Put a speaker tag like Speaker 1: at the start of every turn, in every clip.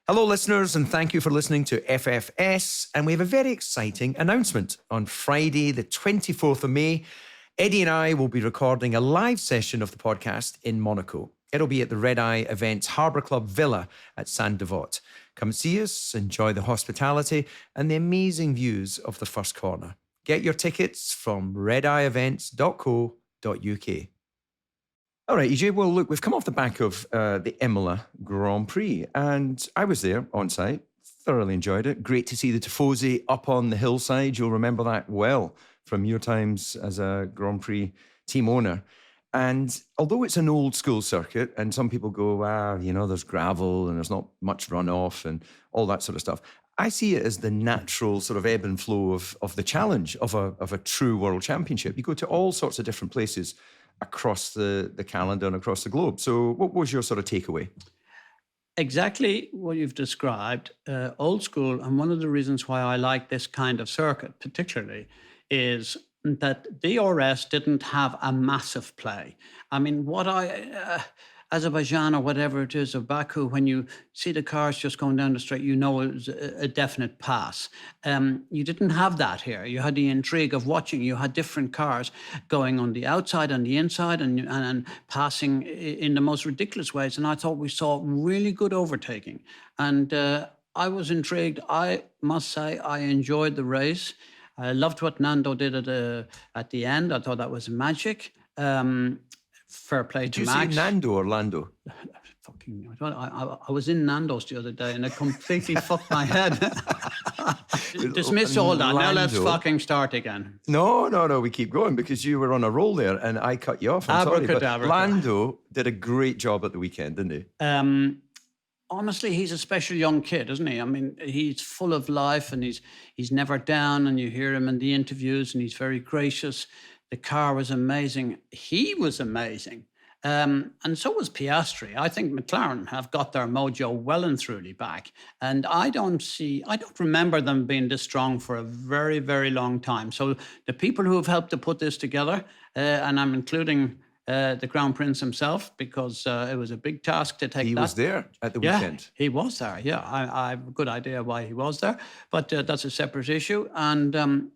Speaker 1: Hello, listeners, and thank you for listening to FFS. And we have a very exciting announcement. On Friday, the 24th of May, Eddie and I will be recording a live session of the podcast in Monaco. It'll be at the Red Eye Events Harbour Club Villa at Saint-Devote. Come see us, enjoy the hospitality and the amazing views of the first corner. Get your tickets from redeye-events.co.uk. All right, EJ, well, look, we've come off the back of the Imola Grand Prix, and I was there on site, thoroughly enjoyed it. Great to see the Tifosi up on the hillside. You'll remember that well from your times as a Grand Prix team owner. And although it's an old school circuit, and some people go, there's gravel and there's not much runoff and all that sort of stuff, I see it as the natural sort of ebb and flow of the challenge of a true world championship. You go to all sorts of different places across the calendar and across the globe. So what was your sort of takeaway?
Speaker 2: Exactly what you've described, old school. And one of the reasons why I like this kind of circuit particularly is that DRS didn't have a massive play. I mean, Azerbaijan or whatever it is, or Baku, when you see the cars just going down the straight, you know it was a definite pass. You didn't have that here. You had the intrigue of watching. You had different cars going on the outside and the inside and passing in the most ridiculous ways. And I thought we saw really good overtaking. And I was intrigued. I must say I enjoyed the race. I loved what Lando did at the end. I thought that was magic. Fair play to Max.
Speaker 1: Did you say Nando or Lando?
Speaker 2: I was in Nando's the other day and it completely fucked my head. Dismiss all that. Lando. Now let's fucking start again.
Speaker 1: No, we keep going because you were on a roll there and I cut you off. I'm sorry, but Lando did a great job at the weekend, didn't he?
Speaker 2: Honestly, he's a special young kid, isn't he? I mean, he's full of life and he's never down, and you hear him in the interviews and he's very gracious. The car was amazing. He was amazing. And so was Piastri. I think McLaren have got their mojo well and truly back. And I don't remember them being this strong for a very, very long time. So the people who have helped to put this together, and I'm including the Crown Prince himself, because it was a big task to take
Speaker 1: He was there at the weekend.
Speaker 2: Yeah, he was there. Yeah, I have a good idea why he was there. But that's a separate issue. And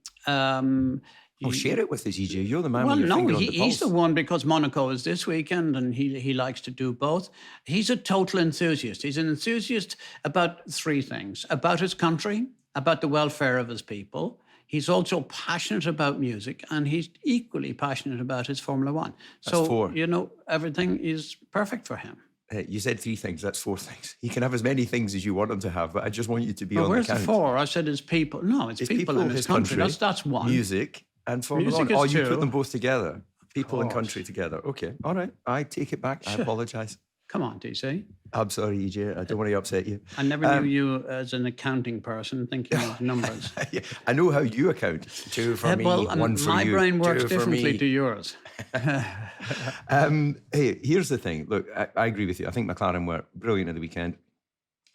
Speaker 1: share it with us, EJ. You're the man with your finger on the pulse.
Speaker 2: He's the one, because Monaco is this weekend and he likes to do both. He's a total enthusiast. He's an enthusiast about three things: about his country, about the welfare of his people. He's also passionate about music, and he's equally passionate about his Formula One.
Speaker 1: That's four.
Speaker 2: Everything is perfect for him.
Speaker 1: You said three things, that's four things. He can have as many things as you want him to have, but I just want you to be on the count.
Speaker 2: Where's the four? I said his people. No, it's people in his country. That's one.
Speaker 1: Music and Formula One. Oh, you put them both together. People and country together. Okay, all right. I take it back. I apologise.
Speaker 2: Come on, DC.
Speaker 1: I'm sorry, EJ. I don't want to upset you.
Speaker 2: I never knew you as an accounting person thinking of numbers.
Speaker 1: Yeah, I know how you account. Two for me, one for
Speaker 2: my
Speaker 1: you.
Speaker 2: My brain works differently to yours.
Speaker 1: Hey, here's the thing. Look, I agree with you. I think McLaren were brilliant at the weekend.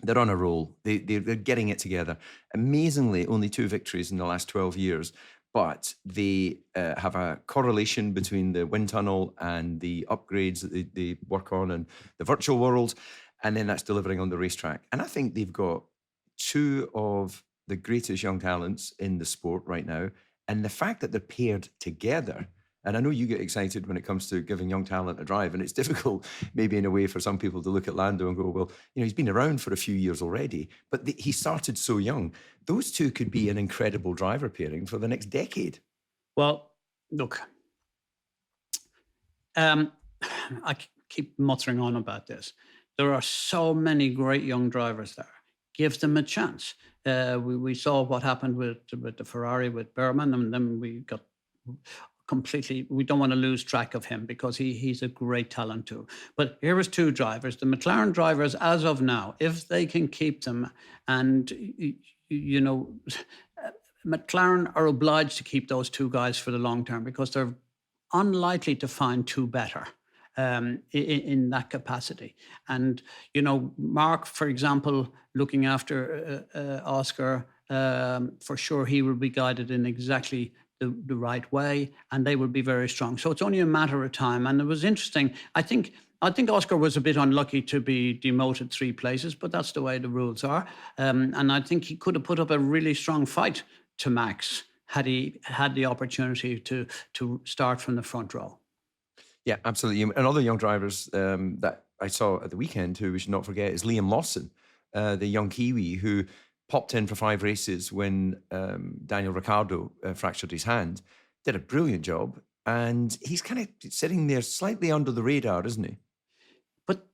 Speaker 1: They're on a roll. They're getting it together. Amazingly, only 2 victories in the last 12 years. But they have a correlation between the wind tunnel and the upgrades that they work on and the virtual world, and then that's delivering on the racetrack. And I think they've got 2 of the greatest young talents in the sport right now. And the fact that they're paired together, and I know you get excited when it comes to giving young talent a drive, and it's difficult maybe in a way for some people to look at Lando and go, well, he's been around for a few years already, but he started so young. Those 2 could be an incredible driver pairing for the next decade.
Speaker 2: Well, look, I keep muttering on about this. There are so many great young drivers there. Give them a chance. We saw what happened with the Ferrari with Berman, and then we got completely, we don't want to lose track of him because he's a great talent too. But here is 2 drivers. The McLaren drivers, as of now, if they can keep them, and McLaren are obliged to keep those 2 guys for the long term because they're unlikely to find 2 better in that capacity. And, Mark, for example, looking after Oscar, for sure he will be guided in exactly the right way, and they will be very strong. So it's only a matter of time. And it was interesting. I think I think Oscar was a bit unlucky to be demoted 3 places, but that's the way the rules are. And I think he could have put up a really strong fight to Max had he had the opportunity to start from the front row.
Speaker 1: Yeah, absolutely. And other young drivers that I saw at the weekend, who we should not forget, is Liam Lawson, the young Kiwi who popped in for 5 races when Daniel Ricciardo fractured his hand. Did a brilliant job. And he's kind of sitting there slightly under the radar, isn't he?
Speaker 2: But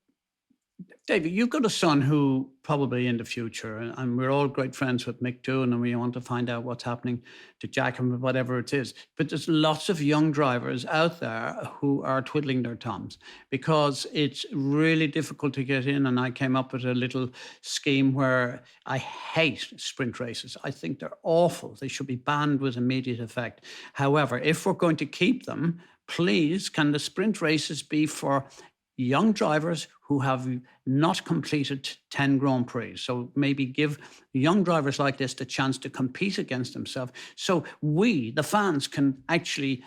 Speaker 2: David, you've got a son who probably in the future, and we're all great friends with Mick too, and we want to find out what's happening to Jack and whatever it is. But there's lots of young drivers out there who are twiddling their thumbs because it's really difficult to get in. And I came up with a little scheme where I hate sprint races. I think they're awful. They should be banned with immediate effect. However, if we're going to keep them, please, can the sprint races be for young drivers who have not completed 10 Grand Prix? So maybe give young drivers like this the chance to compete against themselves. So we, the fans, can actually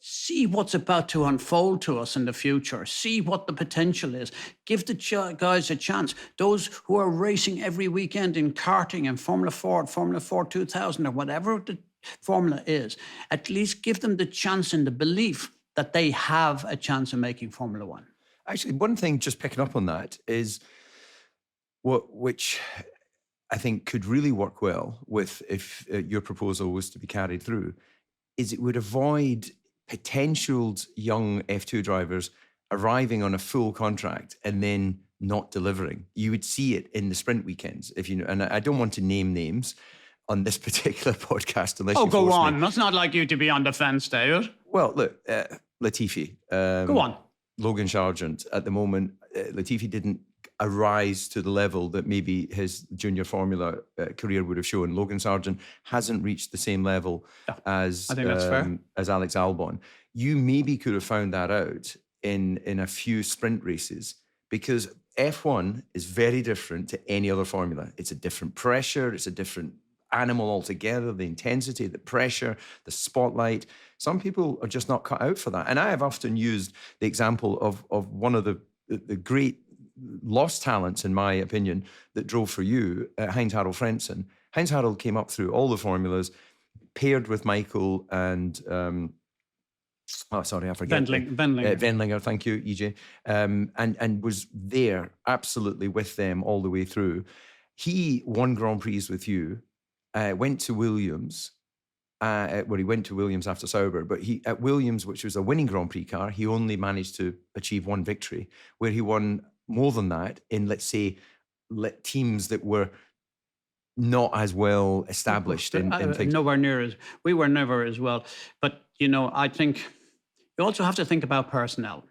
Speaker 2: see what's about to unfold to us in the future, see what the potential is, give the guys a chance. Those who are racing every weekend in karting and Formula Ford, Formula 4 2000 or whatever the formula is, at least give them the chance and the belief that they have a chance of making Formula One.
Speaker 1: Actually, one thing, just picking up on that, is which I think could really work well with if your proposal was to be carried through, is it would avoid potential young F2 drivers arriving on a full contract and then not delivering. You would see it in the sprint weekends, if you know. And I don't want to name names on this particular podcast unless you
Speaker 2: go
Speaker 1: force
Speaker 2: on.
Speaker 1: me.
Speaker 2: That's not like you to be on the fence, David.
Speaker 1: Well, look, Latifi.
Speaker 2: Go on.
Speaker 1: Logan Sargent, at the moment, Latifi didn't arise to the level that maybe his junior Formula career would have shown. Logan Sargent hasn't reached the same level as
Speaker 2: I think that's fair.
Speaker 1: As Alex Albon. You maybe could have found that out in a few sprint races, because F1 is very different to any other formula. It's a different pressure. It's a different animal altogether. The intensity, the pressure, the spotlight. Some people are just not cut out for that. And I have often used the example of one of the great lost talents, in my opinion, that drove for you, Heinz-Harald Frentzen. Heinz-Harald came up through all the formulas, paired with Michael and, I forget.
Speaker 2: Wendlinger.
Speaker 1: Wendlinger, thank you, EJ. And was there absolutely with them all the way through. He won Grand Prix with you, went to Williams. He went to Williams after Sauber, but at Williams, which was a winning Grand Prix car, he only managed to achieve 1 victory, where he won more than that in, let's say, teams that were not as well established in things.
Speaker 2: Nowhere near as, we were never as well. But, I think you also have to think about personnel.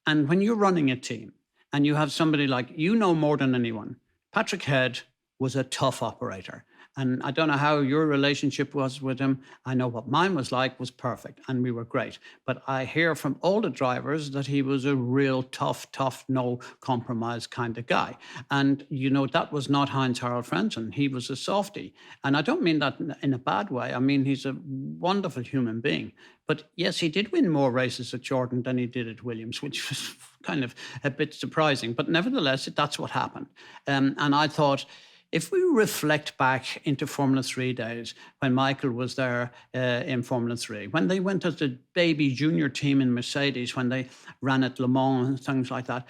Speaker 2: And when you're running a team and you have somebody like, more than anyone, Patrick Head was a tough operator. And I don't know how your relationship was with him. I know what mine was perfect, and we were great. But I hear from all the drivers that he was a real tough, no compromise kind of guy. And, that was not Heinz-Harald Frentzen. He was a softie. And I don't mean that in a bad way. I mean, he's a wonderful human being. But yes, he did win more races at Jordan than he did at Williams, which was kind of a bit surprising. But nevertheless, that's what happened. And I thought, if we reflect back into Formula 3 days, when Michael was there in Formula 3, when they went as the baby junior team in Mercedes, when they ran at Le Mans and things like that,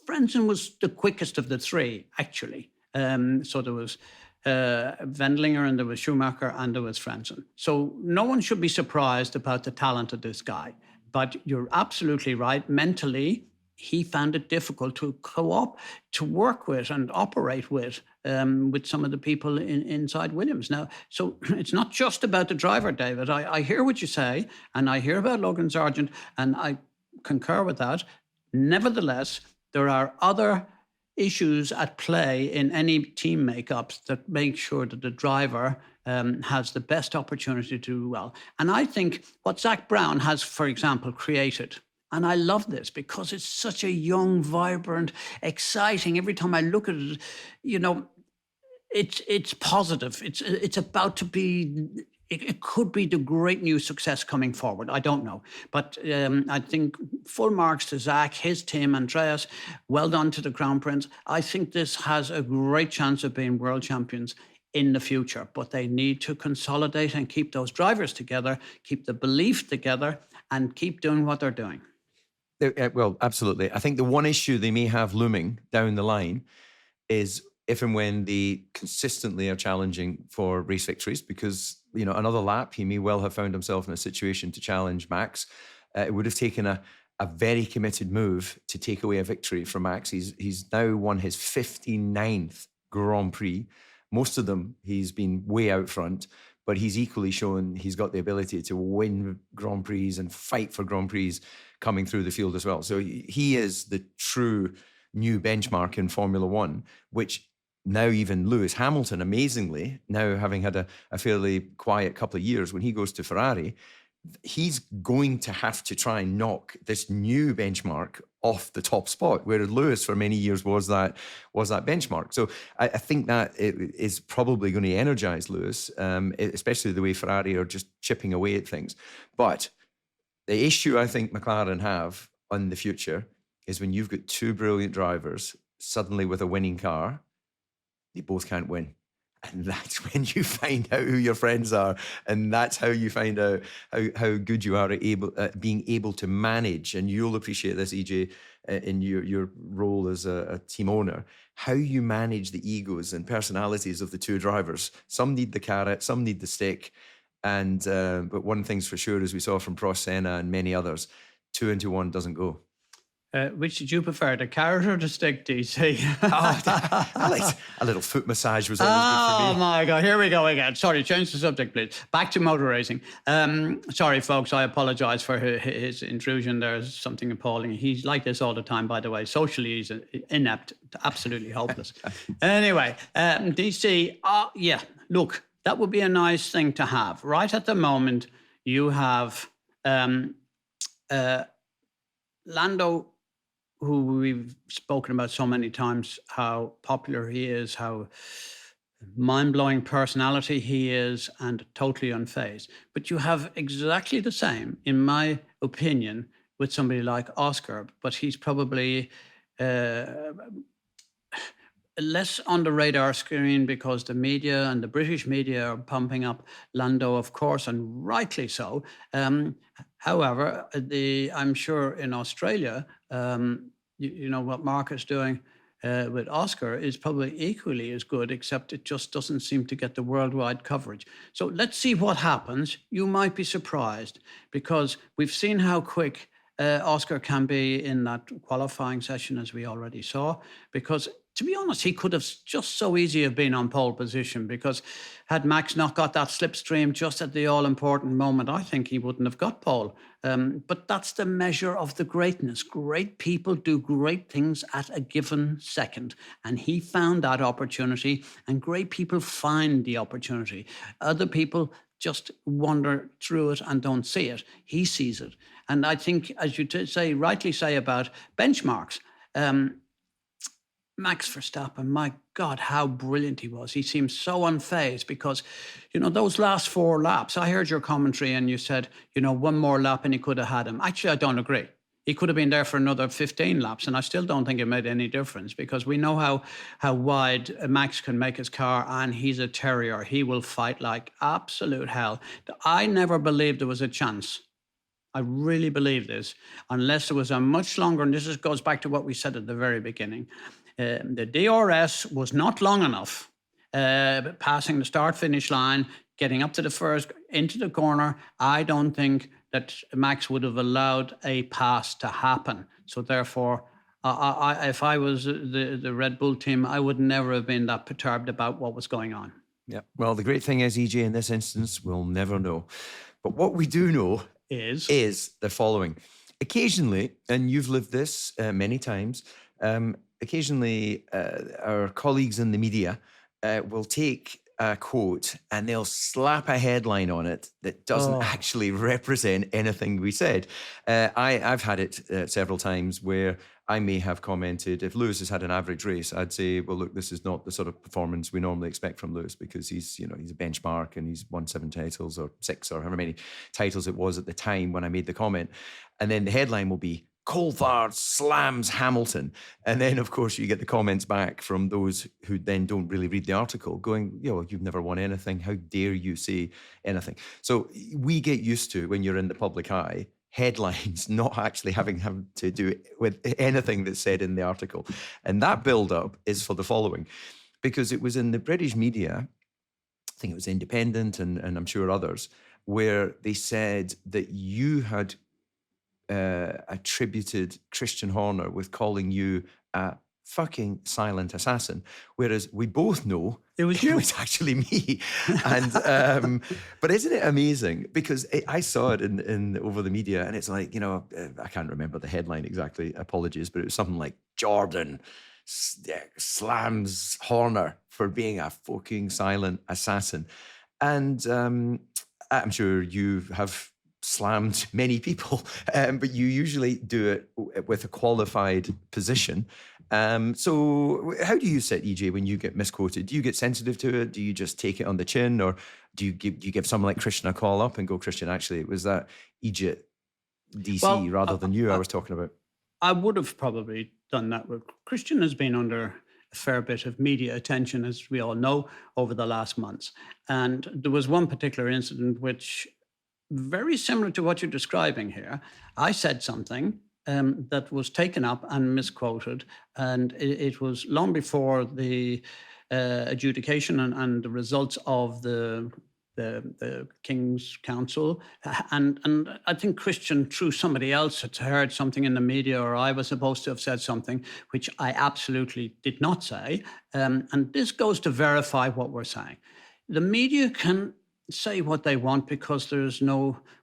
Speaker 2: Frentzen was the quickest of the 3, actually. So there was Wendlinger, and there was Schumacher, and there was Frentzen. So no one should be surprised about the talent of this guy. But you're absolutely right. Mentally, he found it difficult to co-op, to work with and operate with some of the people inside Williams. Now, so it's not just about the driver, David. I hear what you say, and I hear about Logan Sargent, and I concur with that. Nevertheless, there are other issues at play in any team makeups that make sure that the driver has the best opportunity to do well. And I think what Zach Brown has, for example, created, and I love this because it's such a young, vibrant, exciting. Every time I look at it, it's positive. It's about to be it could be the great new success coming forward. I don't know. But I think full marks to Zach, his team, Andreas. Well done to the Crown Prince. I think this has a great chance of being world champions in the future. But they need to consolidate and keep those drivers together, keep the belief together, and keep doing what they're doing.
Speaker 1: Well, absolutely. I think the one issue they may have looming down the line is if and when they consistently are challenging for race victories, because, another lap, he may well have found himself in a situation to challenge Max. It would have taken a very committed move to take away a victory from Max. He's now won his 59th Grand Prix. Most of them, he's been way out front, but he's equally shown he's got the ability to win Grand Prix and fight for Grand Prix coming through the field as well. So he is the true new benchmark in Formula One, which now even Lewis Hamilton, amazingly, now having had a fairly quiet couple of years, when he goes to Ferrari, he's going to have to try and knock this new benchmark off the top spot, whereas Lewis for many years was that benchmark. So I think that it is probably going to energize Lewis, especially the way Ferrari are just chipping away at things. But the issue I think McLaren have on the future is when you've got two brilliant drivers suddenly with a winning car, they both can't win. And that's when you find out who your friends are. And that's how you find out how good you are at being able to manage. And you'll appreciate this, EJ, in your role as a team owner, how you manage the egos and personalities of the two drivers. Some need the carrot, some need the stick. And but one thing's for sure, as we saw from Prost, Senna and many others, 2 into 1 doesn't go.
Speaker 2: Which did you prefer, the carrot or the stick, DC?
Speaker 1: I like a little foot massage was always good for me.
Speaker 2: Oh my God, here we go again. Sorry, change the subject, please. Back to motor racing. Sorry, folks, I apologise for his intrusion. There's something appalling. He's like this all the time, by the way. Socially, he's inept, absolutely hopeless. Anyway, DC, yeah, look, that would be a nice thing to have. Right at the moment, you have Lando, who we've spoken about so many times, how popular he is, how mind-blowing personality he is, and totally unfazed. But you have exactly the same, in my opinion, with somebody like Oscar, but he's probably less on the radar screen because the media and the British media are pumping up Lando, of course, and rightly so. However, I'm sure in Australia, you know, what Mark is doing with Oscar is probably equally as good, except it just doesn't seem to get the worldwide coverage. So let's see what happens. You might be surprised because we've seen how quick Oscar can be in that qualifying session, as we already saw, because to be honest, he could have just so easy have been on pole position, because had Max not got that slipstream just at the all-important moment, I think he wouldn't have got pole. But that's the measure of the greatness. Great people do great things at a given second. And he found that opportunity, and great people find the opportunity. Other people just wander through it and don't see it. He sees it. And I think, as you rightly say about benchmarks, Max Verstappen, my God, how brilliant he was. He seemed so unfazed because, you know, those last 4 laps, I heard your commentary and you said, you know, one more lap and he could have had him. Actually, I don't agree. He could have been there for another 15 laps, and I still don't think it made any difference because we know how wide Max can make his car, and he's a terrier. He will fight like absolute hell. I never believed there was a chance. I really believe this, unless there was a much longer, and this goes back to what we said at the very beginning. The DRS was not long enough, passing the start-finish line, getting up to the first, into the corner. I don't think that Max would have allowed a pass to happen. So therefore, if I was the Red Bull team, I would never have been that perturbed about what was going on.
Speaker 1: Yeah. Well, the great thing is, EJ, in this instance, we'll never know. But what we do know is the following. Occasionally, and you've lived this many times, occasionally our colleagues in the media will take a quote and they'll slap a headline on it that doesn't actually represent anything we said. I've had it several times where I may have commented, if Lewis has had an average race, I'd say, well, look, this is not the sort of performance we normally expect from Lewis, because he's a benchmark and he's won 7 titles or 6 or however many titles it was at the time when I made the comment. And then the headline will be, Coulthard slams Hamilton. And then, of course, you get the comments back from those who then don't really read the article going, you've never won anything. How dare you say anything? So we get used to, when you're in the public eye, headlines not actually having to do with anything that's said in the article. And that build-up is for the following, because it was in the British media, I think it was Independent and I'm sure others, where they said that you had attributed Christian Horner with calling you a fucking silent assassin, whereas we both know
Speaker 2: it was
Speaker 1: actually me. And but isn't it amazing? Because I saw it in over the media, and it's like, I can't remember the headline exactly, apologies, but it was something like Jordan slams Horner for being a fucking silent assassin. And I'm sure you have slammed many people, but you usually do it with a qualified position. So how do you sit, EJ, when you get misquoted? Do you get sensitive to it? Do you just take it on the chin? Or do you give someone like Christian a call up and go, Christian, actually, it was that Egypt DC rather than you I was talking about?
Speaker 2: I would have probably done that. Christian has been under a fair bit of media attention, as we all know, over the last months. And there was one particular incident which, very similar to what you're describing here, I said something that was taken up and misquoted, and it was long before the adjudication and the results of the King's Council, and I think Christian, through somebody else, had heard something in the media, or I was supposed to have said something which I absolutely did not say, and this goes to verify what we're saying. The media can say what they want because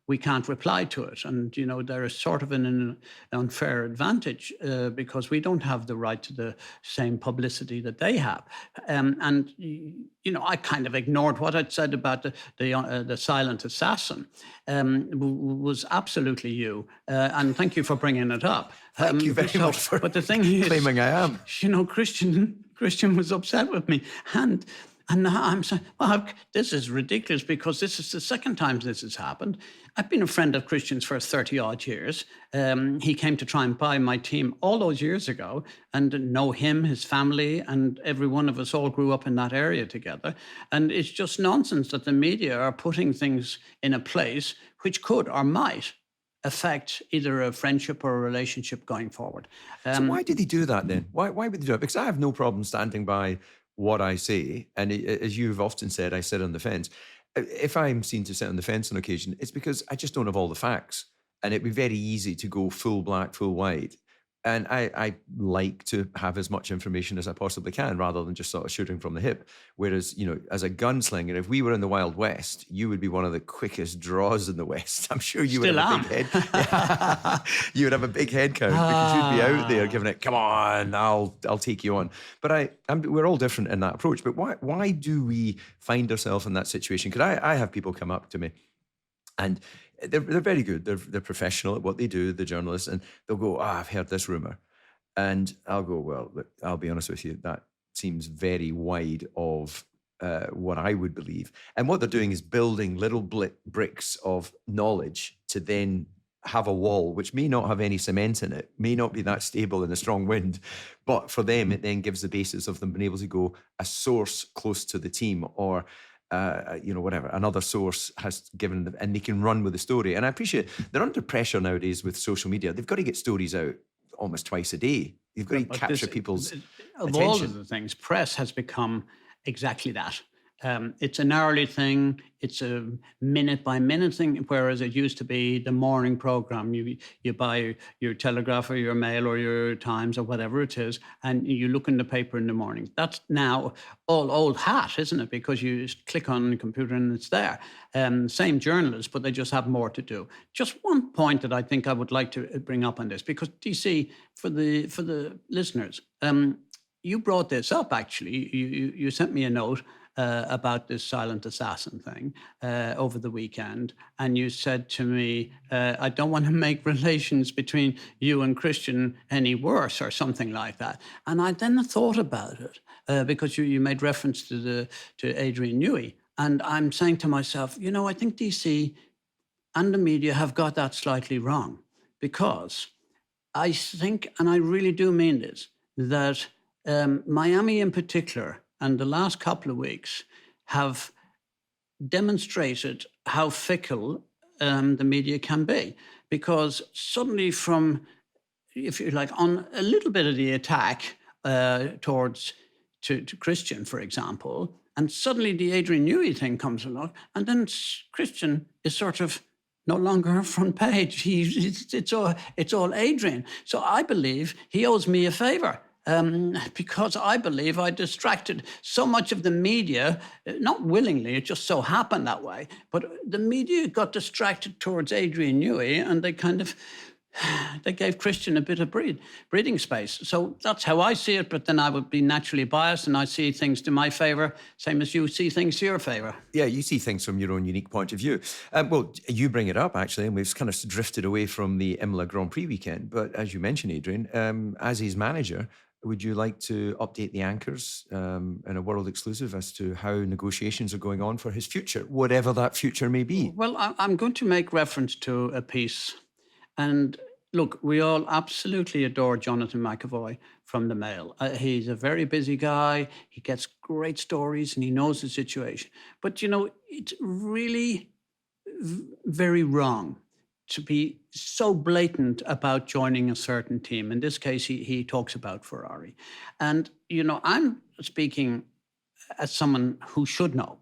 Speaker 2: we can't reply to it. And, there is sort of an unfair advantage because we don't have the right to the same publicity that they have. I kind of ignored what I'd said about the silent assassin. Was absolutely you. And thank you for bringing it up.
Speaker 1: Thank you very much for
Speaker 2: but the thing is,
Speaker 1: claiming I am.
Speaker 2: Christian was upset with me. And now I'm saying, well, this is ridiculous because this is the second time this has happened. I've been a friend of Christian's for 30-odd years. He came to try and buy my team all those years ago, and know him, his family, and every one of us all grew up in that area together. And it's just nonsense that the media are putting things in a place which could or might affect either a friendship or a relationship going forward.
Speaker 1: So why did they do that then? Why would they do it? Because I have no problem standing by what I say, and as you've often said, I sit on the fence. If I'm seen to sit on the fence on occasion, it's because I just don't have all the facts, and it'd be very easy to go full black, full white. And I like to have as much information as I possibly can, rather than just sort of shooting from the hip. Whereas, as a gunslinger, if we were in the Wild West, you would be one of the quickest draws in the West. I'm sure you would have a big head. You would have a big head count because you'd be out there giving it, come on, I'll take you on. But we're all different in that approach. But why do we find ourselves in that situation? Because I have people come up to me, and they're very good. They're professional at what they do, the journalists, and they'll go, I've heard this rumor. And I'll go, well, look, I'll be honest with you, that seems very wide of what I would believe. And what they're doing is building little bricks of knowledge to then have a wall, which may not have any cement in it, may not be that stable in a strong wind. But for them, it then gives the basis of them being able to go a source close to the team, or whatever, another source has given them, and they can run with the story. And I appreciate they're under pressure nowadays with social media. They've got to get stories out almost twice a day. You've got to capture people's attention.
Speaker 2: All of the things, press has become exactly that. It's an hourly thing. It's a minute-by-minute thing, whereas it used to be the morning program. You buy your Telegraph or your Mail or your Times or whatever it is, and you look in the paper in the morning. That's now all old hat, isn't it? Because you just click on the computer and it's there. Same journalists, but they just have more to do. Just one point that I think I would like to bring up on this, because DC, for the listeners, you brought this up, actually. You sent me a note about this silent assassin thing over the weekend, and you said to me, I don't want to make relations between you and Christian any worse or something like that. And I then thought about it because you made reference to Adrian Newey. And I'm saying to myself, I think DC and the media have got that slightly wrong, because I think, and I really do mean this, that Miami in particular and the last couple of weeks have demonstrated how fickle the media can be. Because suddenly from, if you like, on a little bit of the attack towards to Christian, for example, and suddenly the Adrian Newey thing comes along, and then Christian is sort of no longer on front page. It's all Adrian. So I believe he owes me a favor. Because I believe I distracted so much of the media, not willingly, it just so happened that way, but the media got distracted towards Adrian Newey, and they gave Christian a bit of breathing space. So that's how I see it, but then I would be naturally biased, and I see things to my favour, same as you see things to your favour.
Speaker 1: Yeah, you see things from your own unique point of view. Well, you bring it up, actually, and we've kind of drifted away from the Imola Grand Prix weekend, but as you mentioned, Adrian, as his manager, would you like to update the anchors in a world exclusive as to how negotiations are going on for his future, whatever that future may be?
Speaker 2: Well, I'm going to make reference to a piece. And look, we all absolutely adore Jonathan McAvoy from the Mail. He's a very busy guy. He gets great stories and he knows the situation. But, it's really very wrong to be so blatant about joining a certain team. In this case, he talks about Ferrari. And, I'm speaking as someone who should know.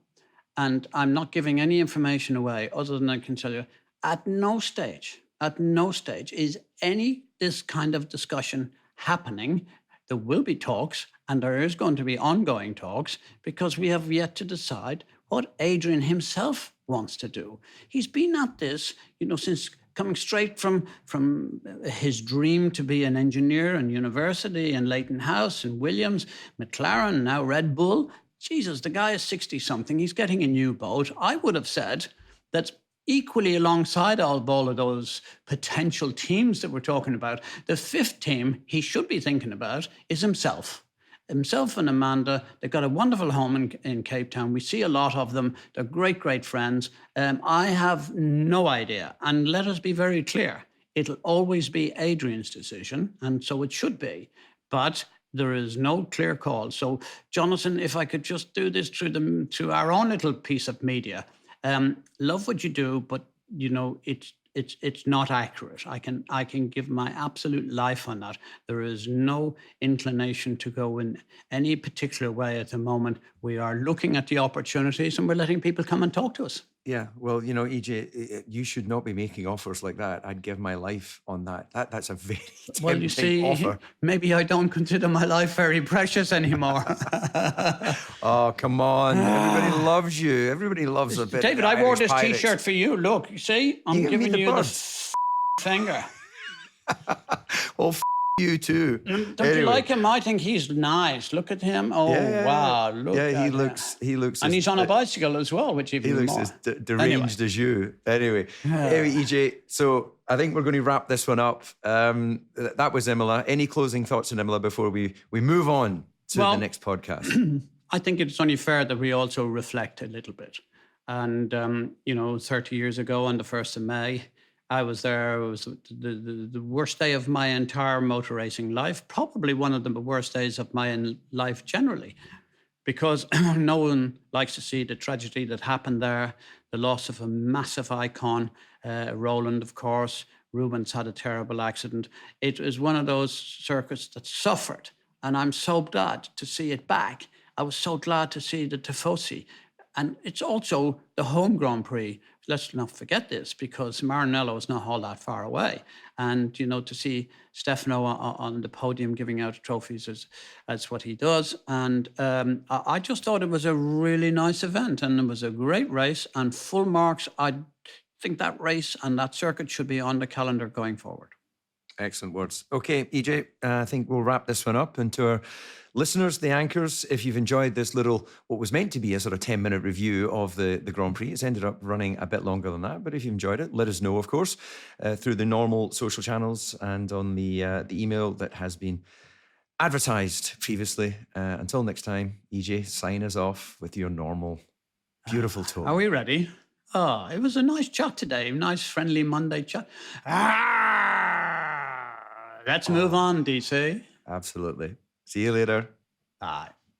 Speaker 2: And I'm not giving any information away other than I can tell you, at no stage is this kind of discussion happening. There will be talks, and there is going to be ongoing talks, because we have yet to decide what Adrian himself wants to do. He's been at this, since coming straight from his dream to be an engineer in university and Leighton House and Williams, McLaren, now Red Bull. Jesus, the guy is 60-something. He's getting a new boat. I would have said that equally alongside all of those potential teams that we're talking about, the fifth team he should be thinking about is himself. Himself and Amanda, they've got a wonderful home in Cape Town. We see a lot of them. They're great, great friends. I have no idea. And let us be very clear. It'll always be Adrian's decision, and so it should be. But there is no clear call. So, Jonathan, if I could just do this through our own little piece of media. Love what you do, but, it's not accurate. I can give my absolute life on that. There is no inclination to go in any particular way at the moment. We are looking at the opportunities and we're letting people come and talk to us.
Speaker 1: Yeah, well, EJ, you should not be making offers like that. I'd give my life on that. That's a very tempting offer.
Speaker 2: Maybe I don't consider my life very precious anymore.
Speaker 1: Oh, come on. Everybody loves you. Everybody loves a bit
Speaker 2: David,
Speaker 1: of
Speaker 2: I wore this
Speaker 1: Pirates.
Speaker 2: T-shirt for you. Look, you see? I'm giving you the finger.
Speaker 1: Well, you too.
Speaker 2: Don't you like him? I think he's nice. Look at him. Oh, yeah, wow. Look at him. He looks. And he's on a bicycle as well, which even more.
Speaker 1: He looks as deranged as you. Anyway, EJ, so I think we're going to wrap this one up. That was Imola. Any closing thoughts on Imola before we move on to the next podcast?
Speaker 2: I think it's only fair that we also reflect a little bit. And, 30 years ago on the 1st of May, I was there. It was the worst day of my entire motor racing life, probably one of the worst days of my life generally, because no one likes to see the tragedy that happened there, the loss of a massive icon, Roland, of course. Rubens had a terrible accident. It was one of those circuits that suffered, and I'm so glad to see it back. I was so glad to see the Tifosi. And it's also the home Grand Prix. Let's not forget this, because Maranello is not all that far away. And, to see Stefano on the podium giving out trophies as what he does. And I just thought it was a really nice event, and it was a great race and full marks. I think that race and that circuit should be on the calendar going forward.
Speaker 1: Excellent words. Okay, EJ, I think we'll wrap this one up. And to our listeners, the anchors, if you've enjoyed this little, what was meant to be a sort of 10-minute review of the Grand Prix, it's ended up running a bit longer than that. But if you've enjoyed it, let us know, of course, through the normal social channels and on the email that has been advertised previously. Until next time, EJ, sign us off with your normal, beautiful tone.
Speaker 2: Are we ready? Oh, it was a nice chat today. Nice, friendly Monday chat. Let's move on, DC.
Speaker 1: Absolutely. See you later.
Speaker 2: Bye.